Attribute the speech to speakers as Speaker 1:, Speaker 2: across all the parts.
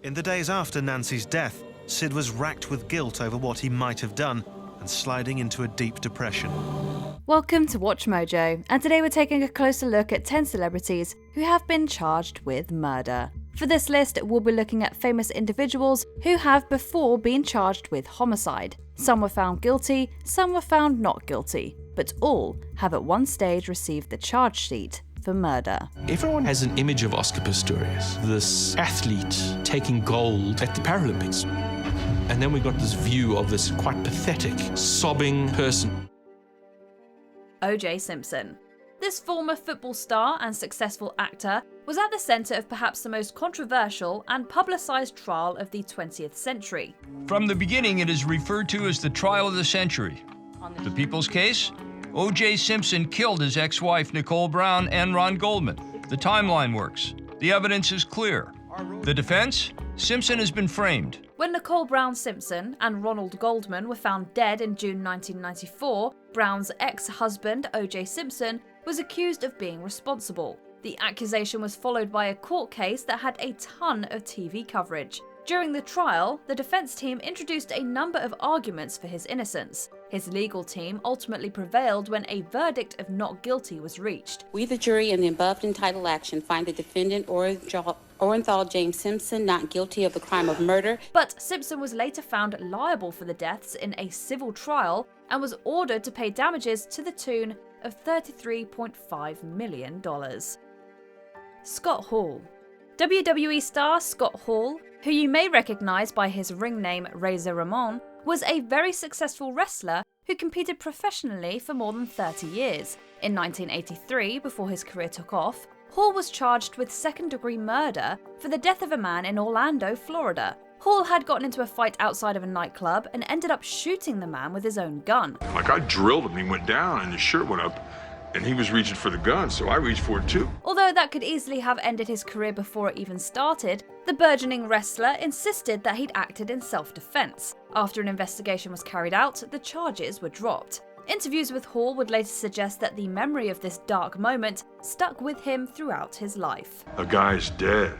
Speaker 1: In the days after Nancy's death, Sid was racked with guilt over what he might have done and sliding into a deep depression.
Speaker 2: Welcome to Watch Mojo, and today we're taking a closer look at 10 celebrities who have been charged with murder. For this list, we'll be looking at famous individuals who have before been charged with homicide. Some were found guilty, some were found not guilty, but all have at one stage received the charge sheet for murder.
Speaker 3: Everyone has an image of Oscar Pistorius, this athlete taking gold at the Paralympics. And then we got this view of this quite pathetic, sobbing person.
Speaker 2: O.J. Simpson. This former football star and successful actor was at the centre of perhaps the most controversial and publicised trial of the 20th century.
Speaker 4: From the beginning, it is referred to as the trial of the century. The people's case? O.J. Simpson killed his ex-wife Nicole Brown and Ron Goldman. The timeline works. The evidence is clear. The defense? Simpson has been framed.
Speaker 2: When Nicole Brown Simpson and Ronald Goldman were found dead in June 1994, Brown's ex-husband, O.J. Simpson, was accused of being responsible. The accusation was followed by a court case that had a ton of TV coverage. During the trial, the defense team introduced a number of arguments for his innocence. His legal team ultimately prevailed when a verdict of not guilty was reached.
Speaker 5: We, the jury, in the above entitled action, find the defendant Orenthal James Simpson not guilty of the crime of murder.
Speaker 2: But Simpson was later found liable for the deaths in a civil trial and was ordered to pay damages to the tune of $33.5 million. Scott Hall. WWE star Scott Hall, who you may recognise by his ring name Razor Ramon, was a very successful wrestler who competed professionally for more than 30 years. In 1983, before his career took off, Hall was charged with second-degree murder for the death of a man in Orlando, Florida. Hall had gotten into a fight outside of a nightclub and ended up shooting the man with his own gun.
Speaker 6: Like, I drilled him, he went down and his shirt went up and he was reaching for the gun, so I reached for it too.
Speaker 2: Although that could easily have ended his career before it even started, the burgeoning wrestler insisted that he'd acted in self-defense. After an investigation was carried out, the charges were dropped. Interviews with Hall would later suggest that the memory of this dark moment stuck with him throughout his life.
Speaker 6: A guy's dead,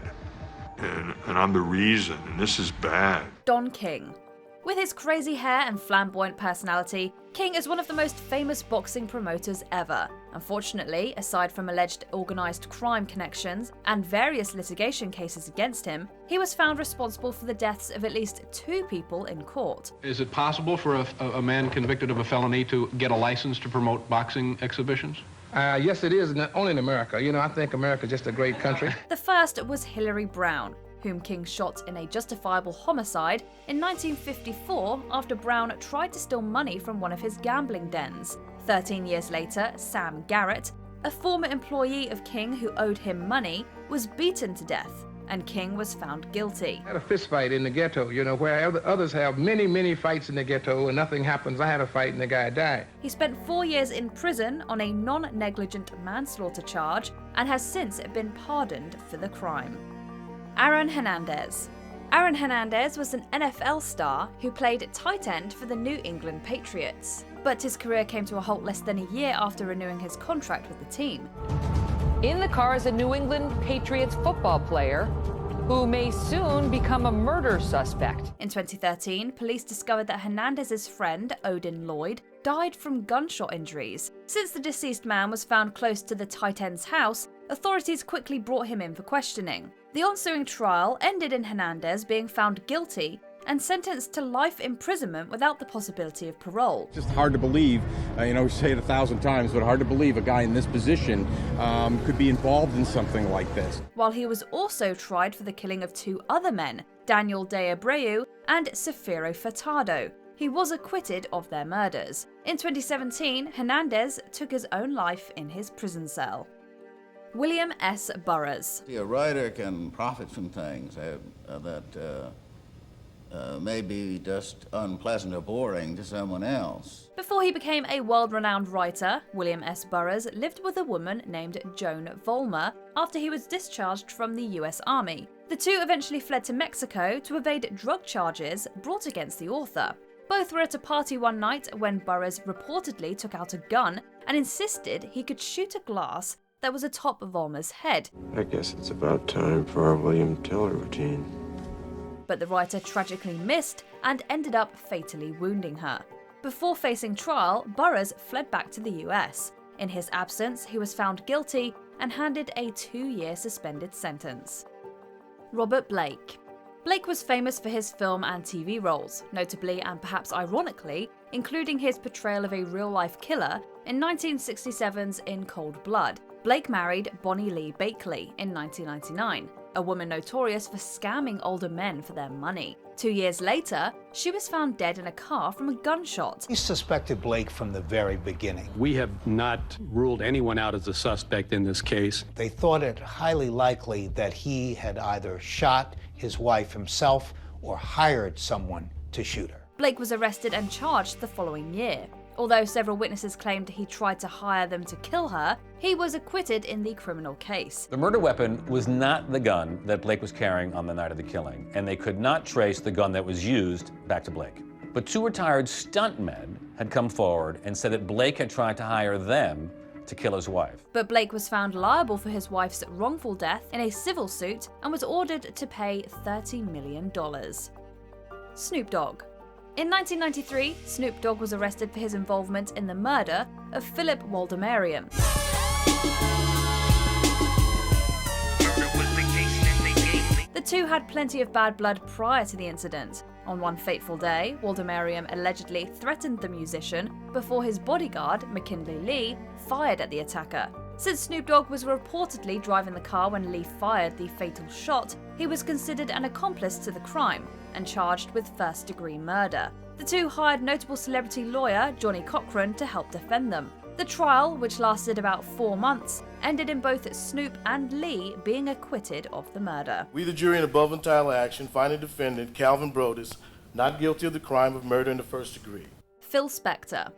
Speaker 6: and I'm the reason, and this is bad.
Speaker 2: Don King. With his crazy hair and flamboyant personality, King is one of the most famous boxing promoters ever. Unfortunately, aside from alleged organised crime connections and various litigation cases against him, he was found responsible for the deaths of at least 2 people in court.
Speaker 7: Is it possible for a man convicted of a felony to get a license to promote boxing exhibitions?
Speaker 8: Yes, it is, only in America. You know, I think America's just a great country.
Speaker 2: The first was Hillary Brown, whom King shot in a justifiable homicide in 1954 after Brown tried to steal money from one of his gambling dens. 13 years later, Sam Garrett, a former employee of King who owed him money, was beaten to death, and King was found guilty.
Speaker 8: I had a fist fight in the ghetto, you know, where others have many, many fights in the ghetto and nothing happens. I had a fight and the guy died.
Speaker 2: He spent 4 years in prison on a non-negligent manslaughter charge and has since been pardoned for the crime. Aaron Hernandez. Aaron Hernandez was an NFL star who played tight end for the New England Patriots, but his career came to a halt less than a year after renewing his contract with the team.
Speaker 9: In the car is a New England Patriots football player who may soon become a murder suspect.
Speaker 2: In 2013, police discovered that Hernandez's friend, Odin Lloyd, died from gunshot injuries. Since the deceased man was found close to the tight end's house, authorities quickly brought him in for questioning. The ensuing trial ended in Hernandez being found guilty and sentenced to life imprisonment without the possibility of parole.
Speaker 10: Just hard to believe, we say it 1,000 times, but hard to believe a guy in this position could be involved in something like this.
Speaker 2: While he was also tried for the killing of 2 other men, Daniel De Abreu and Safiro Furtado. He was acquitted of their murders. In 2017, Hernandez took his own life in his prison cell. William S. Burroughs.
Speaker 11: A writer can profit from things that may be just unpleasant or boring to someone else.
Speaker 2: Before he became a world-renowned writer, William S. Burroughs lived with a woman named Joan Vollmer after he was discharged from the US Army. The two eventually fled to Mexico to evade drug charges brought against the author. Both were at a party one night when Burroughs reportedly took out a gun and insisted he could shoot a glass that was atop Vollmer's head.
Speaker 12: I guess it's about time for our William Tell routine.
Speaker 2: but the writer tragically missed and ended up fatally wounding her. Before facing trial, Burroughs fled back to the US. In his absence, he was found guilty and handed a 2-year suspended sentence. Robert Blake. Blake was famous for his film and TV roles, notably and perhaps ironically, including his portrayal of a real-life killer in 1967's In Cold Blood. Blake married Bonnie Lee Bakley in 1999, a woman notorious for scamming older men for their money. 2 years later, she was found dead in a car from a gunshot.
Speaker 12: He suspected Blake from the very beginning.
Speaker 7: We have not ruled anyone out as a suspect in this case.
Speaker 12: They thought it highly likely that he had either shot his wife himself or hired someone to shoot her.
Speaker 2: Blake was arrested and charged the following year. Although several witnesses claimed he tried to hire them to kill her, he was acquitted in the criminal case.
Speaker 13: The murder weapon was not the gun that Blake was carrying on the night of the killing, and they could not trace the gun that was used back to Blake. But 2 retired stuntmen had come forward and said that Blake had tried to hire them to kill his wife.
Speaker 2: But Blake was found liable for his wife's wrongful death in a civil suit and was ordered to pay $30 million. Snoop Dogg. In 1993, Snoop Dogg was arrested for his involvement in the murder of Philip Waldemariam. The two had plenty of bad blood prior to the incident. On one fateful day, Waldemariam allegedly threatened the musician before his bodyguard, McKinley Lee, fired at the attacker. Since Snoop Dogg was reportedly driving the car when Lee fired the fatal shot, he was considered an accomplice to the crime and charged with first-degree murder. The two hired notable celebrity lawyer Johnny Cochran to help defend them. The trial, which lasted about 4 months, ended in both Snoop and Lee being acquitted of the murder.
Speaker 14: We, the jury in above entitled action, find the defendant, Calvin Burroughs, not guilty of the crime of murder in the first degree.
Speaker 2: Phil Spector.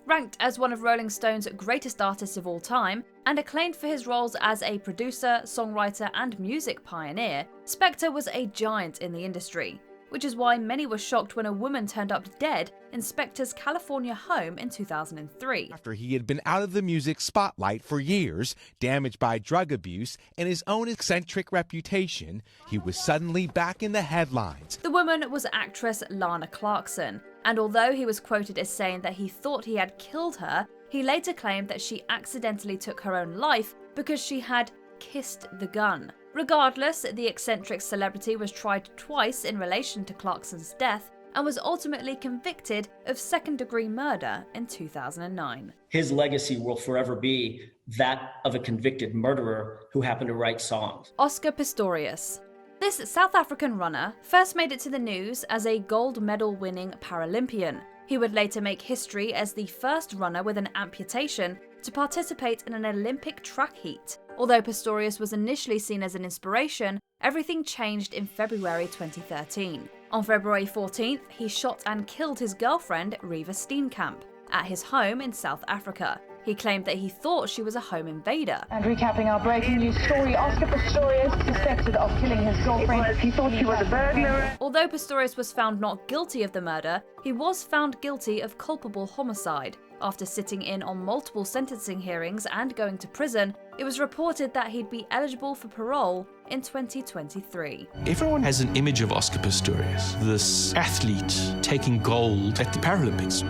Speaker 2: Ranked as one of Rolling Stone's greatest artists of all time, and acclaimed for his roles as a producer, songwriter, and music pioneer, Spector was a giant in the industry, which is why many were shocked when a woman turned up dead in Spector's California home in 2003.
Speaker 15: After he had been out of the music spotlight for years, damaged by drug abuse and his own eccentric reputation, he was suddenly back in the headlines.
Speaker 2: The woman was actress Lana Clarkson, and although he was quoted as saying that he thought he had killed her, he later claimed that she accidentally took her own life because she had kissed the gun. Regardless, the eccentric celebrity was tried twice in relation to Clarkson's death and was ultimately convicted of second-degree murder in 2009.
Speaker 16: His legacy will forever be that of a convicted murderer who happened to write songs.
Speaker 2: Oscar Pistorius. This South African runner first made it to the news as a gold medal-winning Paralympian. He would later make history as the first runner with an amputation to participate in an Olympic track heat. Although Pistorius was initially seen as an inspiration, everything changed in February 2013. On February 14th, he shot and killed his girlfriend, Reva Steenkamp, at his home in South Africa. He claimed that he thought she was a home invader.
Speaker 17: And recapping our breaking news story, Oscar Pistorius suspected of killing his girlfriend. He thought she was a burglar.
Speaker 2: Although Pistorius was found not guilty of the murder, he was found guilty of culpable homicide. After sitting in on multiple sentencing hearings and going to prison, it was reported that he'd be eligible for parole in 2023.
Speaker 3: Everyone has an image of Oscar Pistorius, this athlete taking gold at the Paralympics.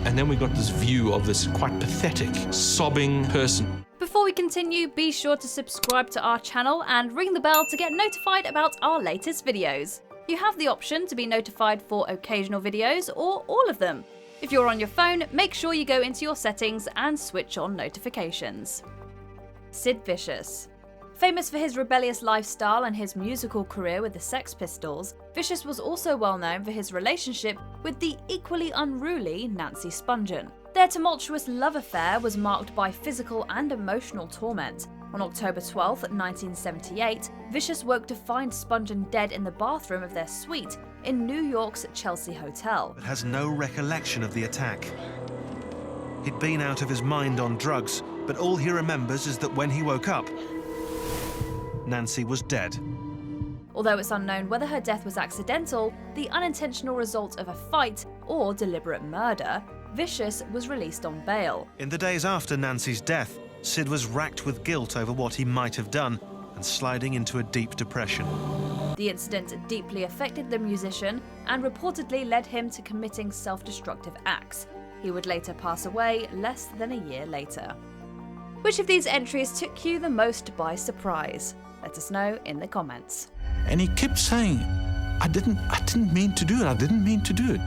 Speaker 3: And then we got this view of this quite pathetic, sobbing person.
Speaker 2: Before we continue, be sure to subscribe to our channel and ring the bell to get notified about our latest videos. You have the option to be notified for occasional videos or all of them. If you're on your phone, make sure you go into your settings and switch on notifications. Sid Vicious. Famous for his rebellious lifestyle and his musical career with the Sex Pistols, Vicious was also well known for his relationship with the equally unruly Nancy Spungen. Their tumultuous love affair was marked by physical and emotional torment. On October 12, 1978, Vicious woke to find Spungen dead in the bathroom of their suite in New York's Chelsea Hotel.
Speaker 1: But has no recollection of the attack. He'd been out of his mind on drugs, but all he remembers is that when he woke up, Nancy was dead.
Speaker 2: Although it's unknown whether her death was accidental, the unintentional result of a fight, or deliberate murder, Vicious was released on bail.
Speaker 1: In the days after Nancy's death, Sid was racked with guilt over what he might have done and sliding into a deep depression.
Speaker 2: The incident deeply affected the musician and reportedly led him to committing self-destructive acts. He would later pass away less than a year later. Which of these entries took you the most by surprise? Let us know in the comments.
Speaker 18: And he kept saying, I didn't mean to do it. I didn't mean to do it.